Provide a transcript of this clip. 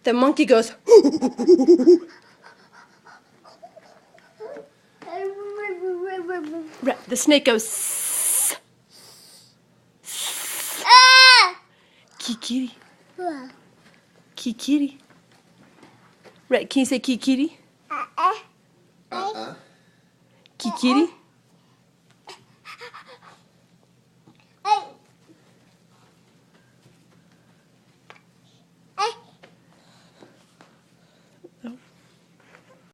The monkey goes. The snake goes. Kikiri. Kikiri. Right, can you say kikiri? Kikiri?